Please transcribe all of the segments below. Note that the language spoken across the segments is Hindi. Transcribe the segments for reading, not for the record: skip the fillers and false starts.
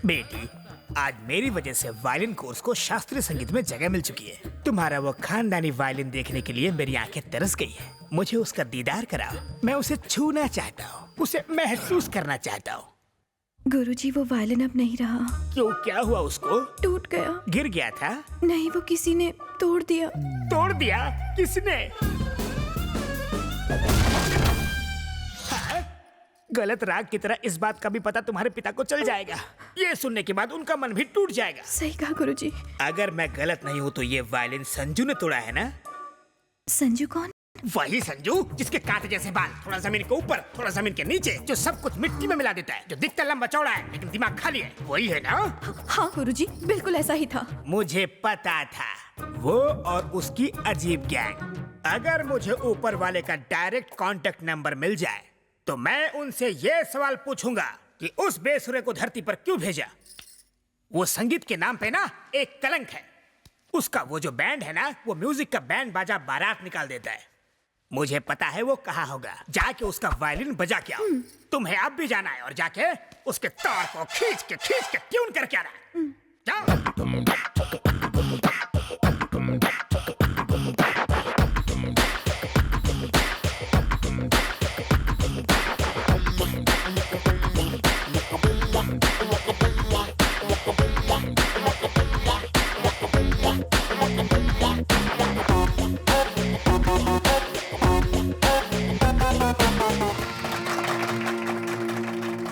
बेटी, आज मेरी वजह से वायलिन कोर्स को शास्त्रीय संगीत में जगह मिल चुकी है। तुम्हारा वो खानदानी वायलिन देखने के लिए मेरी आंखें तरस गई है। मुझे उसका दीदार कराओ। मैं उसे छूना चाहता हूँ, उसे महसूस करना चाहता हूँ। गुरुजी, वो वायलिन अब नहीं रहा। क्यों, क्या हुआ उसको? टूट गया। गिर गया था? नहीं, वो किसी ने तोड़ दिया। तोड़ दिया? किसने? हाँ? गलत राग की तरह इस बात का भी पता तुम्हारे पिता को चल जाएगा। ये सुनने के बाद उनका मन भी टूट जाएगा। सही कहा गुरुजी। अगर मैं गलत नहीं हूँ तो ये वायलिन संजू ने तोड़ा है ना? संजू कौन? वही संजू जिसके कांटे जैसे बाल, थोड़ा जमीन के ऊपर थोड़ा जमीन के नीचे, जो सब कुछ मिट्टी में मिला देता है, जो दिखता लंबा चौड़ा है लेकिन दिमाग खाली है। वही है ना? हाँ गुरुजी, बिल्कुल ऐसा ही था। मुझे पता था। वो और उसकी अजीब गैंग। अगर मुझे ऊपर वाले का डायरेक्ट कांटेक्ट नंबर मिल जाए तो मैं उनसे ये सवाल पूछूंगा कि उस बेसुरे को धरती पर क्यों भेजा। वो संगीत के नाम पे ना एक कलंक है। उसका वो जो बैंड है ना, वो म्यूजिक का बैंड बाजा बारात निकाल देता है। मुझे पता है वो कहाँ होगा। जाके उसका वायलिन बजा के आओ। तुम्हें अब भी जाना है और जाके उसके तार को खींच के ट्यून करके आना। जाओ।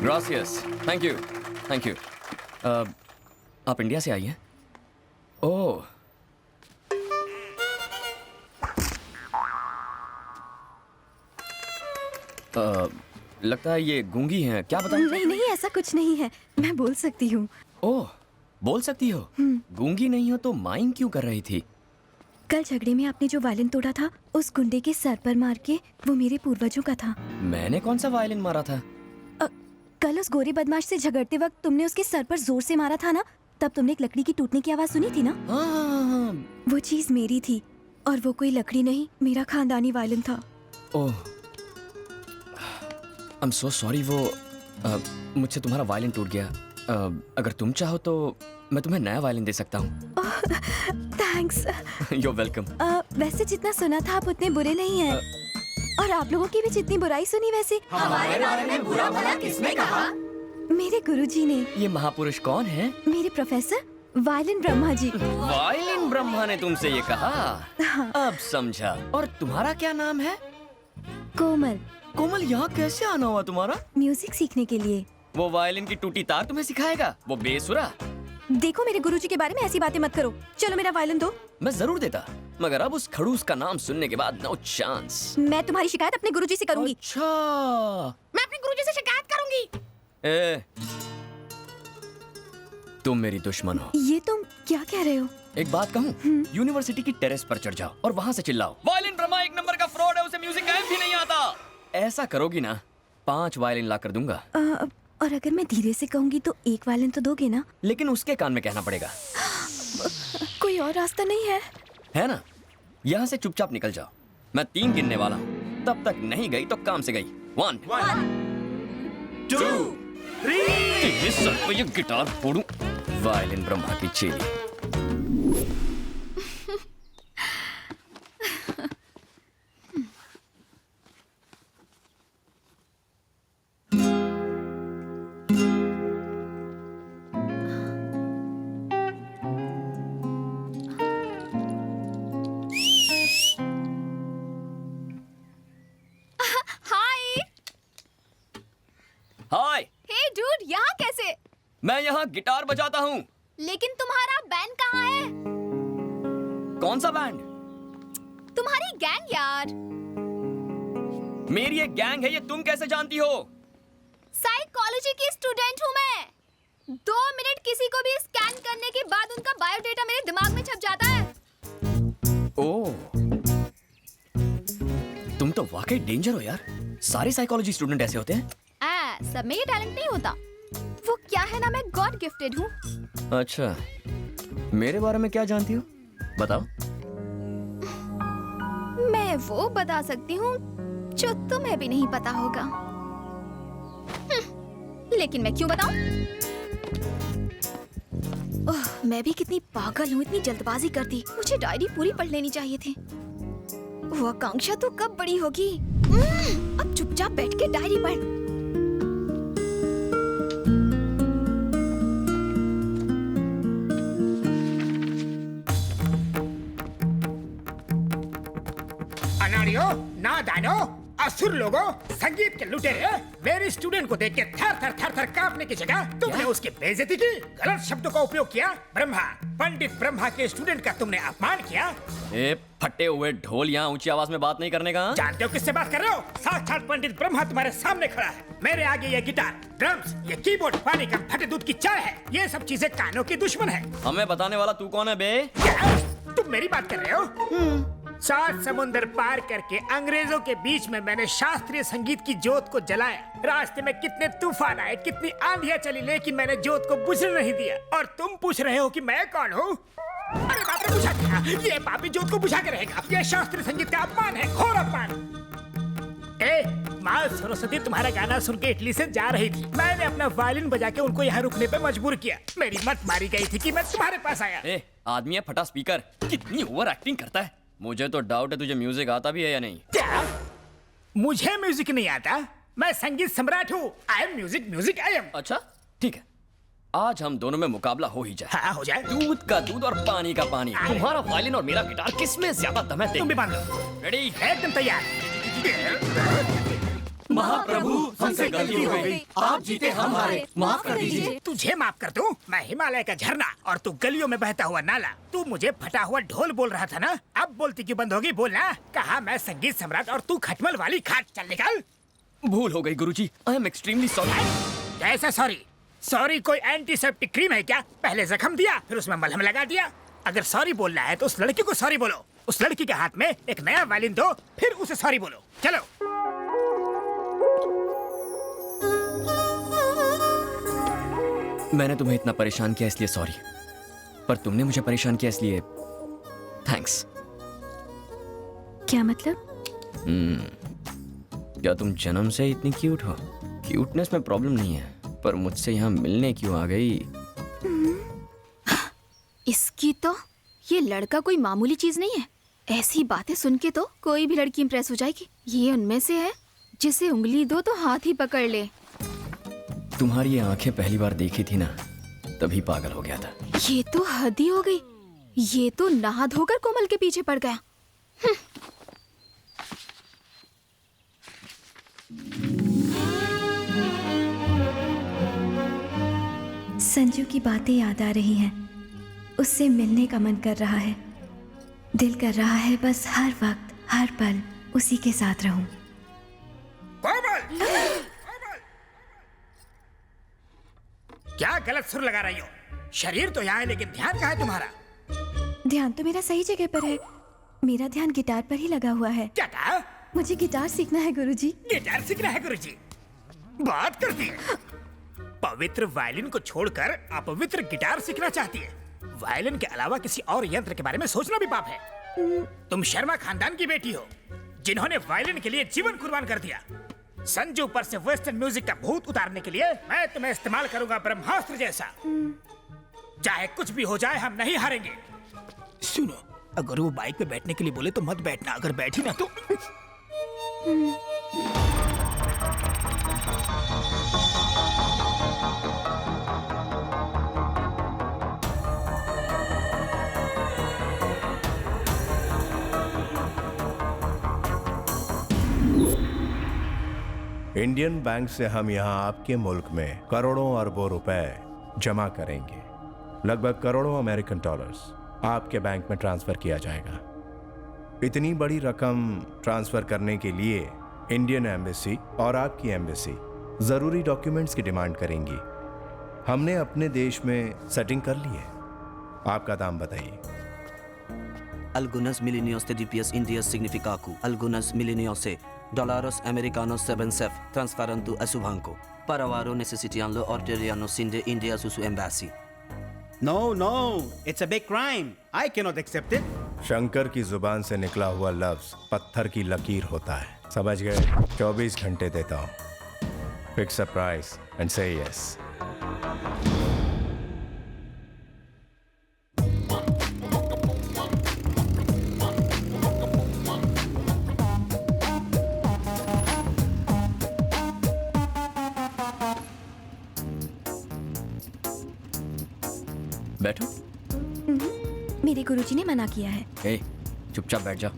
Gracias. Thank you. Thank you. आप इंडिया से आई हैं? ओह। लगता है ये गूंगी हैं। क्या बताऊं? नहीं नहीं, ऐसा कुछ नहीं है। मैं बोल सकती हूँ। ओह, बोल सकती हो? गूंगी नहीं हो तो माइंग क्यों कर रही थी? कल झगड़े में आपने जो वायलिन तोड़ा था, उस गुंडे के सर पर मार के, वो मेरे पूर्वजों का था। मैंने कौन सा वायलिन मारा था? कल उस गोरे बदमाश से झगड़ते वक्त तुमने उसके सर पर जोर से मारा था ना, तब तुमने एक लकड़ी की टूटने की आवाज सुनी थी ना? हाँ। वो चीज मेरी थी और वो कोई लकड़ी नहीं, मेरा खानदानी वायलिन था। ओह, आई एम सो सॉरी। वो मुझसे तुम्हारा वायलिन टूट गया। अगर तुम चाहो तो मैं तुम्हें नया वायलिन दे सकता हूँ। थैंक्स। You're welcome. वैसे जितना सुना था आप उतने बुरे नहीं हैं। और आप लोगों की भी जितनी बुराई सुनी, वैसे हमारे बारे में बुरा भला किसने कहा? मेरे गुरुजी ने। ये महापुरुष कौन है? मेरे professor violin Brahma ji. Violin Brahma ने तुमसे ये कहा? हाँ। अब समझा। और तुम्हारा क्या नाम है? कोमल। कोमल, यहाँ कैसे आना हुआ तुम्हारा? म्यूजिक सीखने के लिए। वो वायलिन की टूटी तार तुम्हें सिखाएगा, वो बेसुरा। देखो, मेरे गुरुजी के बारे में ऐसी बातें मत करो। चलो मेरा वायलिन दो। मैं जरूर देता, मगर अब उस खड़ूस का नाम सुनने के बाद नो चांस। मैं तुम्हारी शिकायत अपने गुरुजी से करूंगी। अच्छा। मैं अपने गुरुजी से शिकायत करूंगी। तुम मेरी दुश्मन हो। ये तुम क्या कह रहे हो? एक बात कहूँ? यूनिवर्सिटी की टेरेस पर चढ़ जाओ और वहाँ से चिल्लाओ, वायलिन ब्रह्मा एक नंबर का फ्रॉड है, उसे म्यूजिक का भी नहीं आता। ऐसा करोगी ना, 5 वायलिन ला कर दूंगा। और अगर मैं धीरे से कहूंगी तो एक वायलिन तो दोगे ना? लेकिन उसके कान में कहना पड़ेगा। कोई और रास्ता नहीं है? है ना? यहाँ से चुपचाप निकल जाओ। मैं 3 गिनने वाला हूँ, तब तक नहीं गई तो काम से गई। 1 2 3। सर पे ये गिटार फोड़ूं। वायलिन ब्रह्मा की चेली। हाय। हे डूड, यहाँ कैसे? मैं यहाँ गिटार बजाता हूँ। लेकिन तुम्हारा बैंड कहाँ है? कौन सा बैंड? तुम्हारी गैंग यार। मेरी एक गैंग है, ये तुम कैसे जानती हो? साइकोलॉजी की स्टूडेंट हूँ मैं। 2 मिनट किसी को भी स्कैन करने के बाद उनका बायोडेटा मेरे दिमाग में छप जाता है। ओह, तुम तो वाकई डेंजर हो यार। सारे साइकोलॉजी स्टूडेंट ऐसे होते हैं? सब में ये टैलेंट नहीं होता। वो क्या है ना, मैं गॉड गिफ्टेड हूँ। अच्छा, मेरे बारे में क्या जानती हो? बताओ। मैं वो बता सकती हूँ जो तुम्हें भी नहीं पता होगा। लेकिन मैं क्यों बताऊं? मैं भी कितनी पागल हूँ, इतनी जल्दबाजी करती। मुझे डायरी पूरी पढ़ लेनी चाहिए थी। वो आकांक्षा तो कब बड़ी होगी। अब चुपचाप बैठ के डायरी पढ़। अनाड़ियों, नादानों, असुर लोगों, संगीत के लुटेरे, मेरे स्टूडेंट को देख के थर थर कांपने की जगह तुमने उसकी बेइज्जती की, गलत शब्दों का उपयोग किया। ब्रह्मा, पंडित ब्रह्मा के स्टूडेंट का तुमने अपमान किया। ए फटे हुए ढोल, यहाँ ऊंची आवाज में बात नहीं करने का। जानते हो किससे बात कर रहे हो? साक्षात पंडित ब्रह्मा तुम्हारे सामने खड़ा है। मेरे आगे ये गिटार, ड्रम्स, ये कीबोर्ड पानी का फटे दूध की चाय है। ये सब चीजें कानों की दुश्मन है। हमें बताने वाला तू कौन है बे? क्या? तुम मेरी बात कर रहे हो? 7 समुंदर पार करके अंग्रेजों के बीच में मैंने शास्त्रीय संगीत की जोत को जलाया। रास्ते में कितने तूफान आए, कितनी आंधियां चली, लेकिन मैंने जोत को बुझने नहीं दिया। और तुम पूछ रहे हो कि मैं कौन हूँ? अरे बाप रे, बुझा क्या? ये पापी जोत को बुझा के रहेगा। ये शास्त्रीय संगीत का अपमान है, घोर अपमान। ए, माँ सरस्वती तुम्हारा गाना सुन के इटली से जा रही थी। मैंने अपना वायलिन बजा के उनको यहाँ रुकने पे मजबूर किया। मेरी मत मारी गई थी कि मैं तुम्हारे पास आया। ए, आदमी है फटा स्पीकर, कितनी ओवर एक्टिंग करता है। मुझे तो डाउट है तुझे म्यूजिक आता भी है या नहीं। क्या? मुझे म्यूजिक नहीं आता? मैं संगीत सम्राट हूँ। I am music I am. अच्छा ठीक है, आज हम दोनों में मुकाबला हो ही जाए। हाँ, हो जाए। दूध का दूध और पानी का पानी। तुम्हारा वायलिन और मेरा गिटार, किसमें ज्यादा दम है? तुम भी मान लो। रेडी? एकदम तैयार। महाप्रभु, हमसे गलती हो गई, आप जीते हम हारे, माफ कर दीजिए। तुझे माफ कर दूं? मैं हिमालय का झरना और तू गलियों में बहता हुआ नाला। तू मुझे फटा हुआ ढोल बोल रहा था ना? अब बोलती क्यों बंद होगी? बोलना। कहा मैं संगीत सम्राट और तू खटमल वाली खाट। चल निकल। भूल हो गई गुरुजी, आई एम एक्सट्रीमली सॉरी। कैसा सॉरी? सॉरी कोई एंटीसेप्टिक क्रीम है क्या? पहले जख्म दिया, फिर उसमें मलहम लगा दिया। अगर सॉरी बोलना है तो उस लड़की को सॉरी बोलो। उस लड़की के हाथ में एक नया वायलिन दो, फिर उसे सॉरी बोलो। चलो। मैंने तुम्हें इतना परेशान किया इसलिए सॉरी, पर तुमने मुझे परेशान किया इसलिए थैंक्स। क्या मतलब? क्या तुम जन्म से इतनी क्यूट हो? क्यूटनेस में प्रॉब्लम नहीं है, पर मुझसे यहाँ मिलने क्यों आ गई? इसकी तो ये लड़का कोई मामूली चीज नहीं है। ऐसी बातें सुन के तो कोई भी लड़की इंप्रेस हो जाएगी। ये उनमें से है जिसे उंगली दो तो हाथ ही पकड़ ले। तुम्हारी ये आंखें पहली बार देखी थी ना, तभी पागल हो गया था। ये तो हद ही हो गई। ये तो नहा धोकर कोमल के पीछे पड़ गया। संजू की बातें याद आ रही हैं। उससे मिलने का मन कर रहा है। दिल कर रहा है बस हर वक्त हर पल उसी के साथ रहूं। कोमल! क्या गलत सुर लगा रही हो? शरीर तो यहाँ है लेकिन ध्यान कहाँ है तुम्हारा? ध्यान तो मेरा सही जगह पर है। मेरा ध्यान गिटार पर ही लगा हुआ है। क्या कहा? मुझे गिटार सीखना है गुरुजी। गिटार सीखना है गुरुजी? बात करती है। पवित्र वायलिन को छोड़कर अपवित्र गिटार सीखना चाहती है। वायलिन के अलावा किसी और यंत्र के बारे में सोचना भी पाप है। तुम शर्मा खानदान की बेटी हो, जिन्होंने वायलिन के लिए जीवन कुर्बान कर दिया। संजू पर से वेस्टर्न म्यूजिक का भूत उतारने के लिए मैं तुम्हें इस्तेमाल करूंगा ब्रह्मास्त्र जैसा। चाहे कुछ भी हो जाए, हम नहीं हारेंगे। सुनो, अगर वो बाइक पे बैठने के लिए बोले तो मत बैठना। अगर बैठी ना तो इंडियन बैंक से हम यहाँ आपके मुल्क में करोड़ों अरबों रुपए जमा करेंगे। लगभग करोड़ों अमेरिकन डॉलर्स आपके बैंक में ट्रांसफर किया जाएगा। इतनी बड़ी रकम ट्रांसफर करने के लिए इंडियन एम्बेसी और आपकी एम्बेसी जरूरी डॉक्यूमेंट्स की डिमांड करेंगी। हमने अपने देश में सेटिंग कर ली है। आपका दाम बताइए। Algunas milenios de DPS India significaku. Algunas milenios se dólares americanos 7 transferando a su banco. Para varo necesitando orderiano sinde India su embassy. No, no, it's a big crime. I cannot accept it. Shankar की जुबान से निकला हुआ लफ्ज पत्थर की लकीर होता है। समझ गए? 24 घंटे देता हूँ। फिक्स अ प्राइस एंड से यस। बैठो। मेरे गुरुजी ने मना किया है। ए, चुपचाप बैठ जाओ।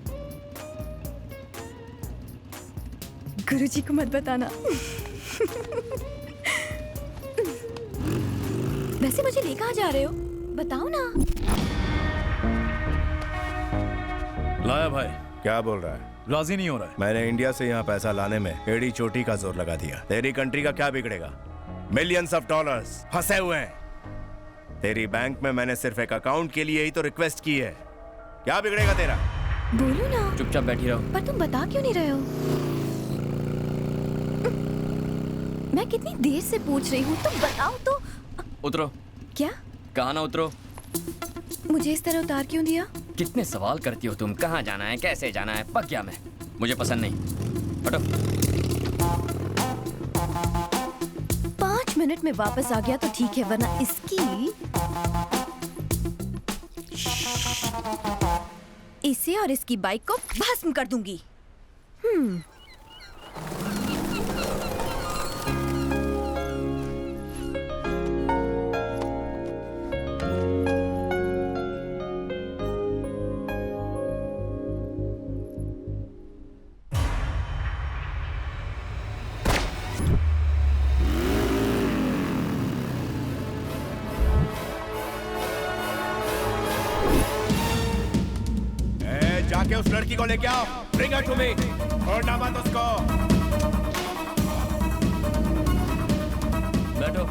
गुरुजी को मत बताना। वैसे मुझे ले कहाँ जा रहे हो? बताओ ना। लाया भाई। क्या बोल रहा है? राजी नहीं हो रहा है। मैंने इंडिया से यहाँ पैसा लाने में एड़ी चोटी का जोर लगा दिया। तेरी कंट्री का क्या बिगड़ेगा? मिलियंस ऑफ डॉलर्स फंसे हुए हैं। तेरी बैंक में मैंने सिर्फ एक अकाउंट के लिए ही तो रिक्वेस्ट की है। क्या बिगड़ेगा तेरा? बोलो ना। चुपचाप बैठी रहो। पर तुम बता क्यों नहीं रहे हो? मैं कितनी देर से पूछ रही हूँ, तुम बताओ तो। उतरो। क्या? कहाँ ना उतरो। मुझे इस तरह उतार क्यों दिया? कितने सवाल करती हो तुम। कहाँ जाना है, कैसे जाना है, पक गया मैं। मुझे पसंद नहीं। हटो। 5 मिनट में वापस आ गया तो ठीक है, वरना इसे और इसकी बाइक को भस्म कर दूंगी। जाके उस लड़की को लेके आओ। Bring her to me। छोड़ना मत उसको। बैठो।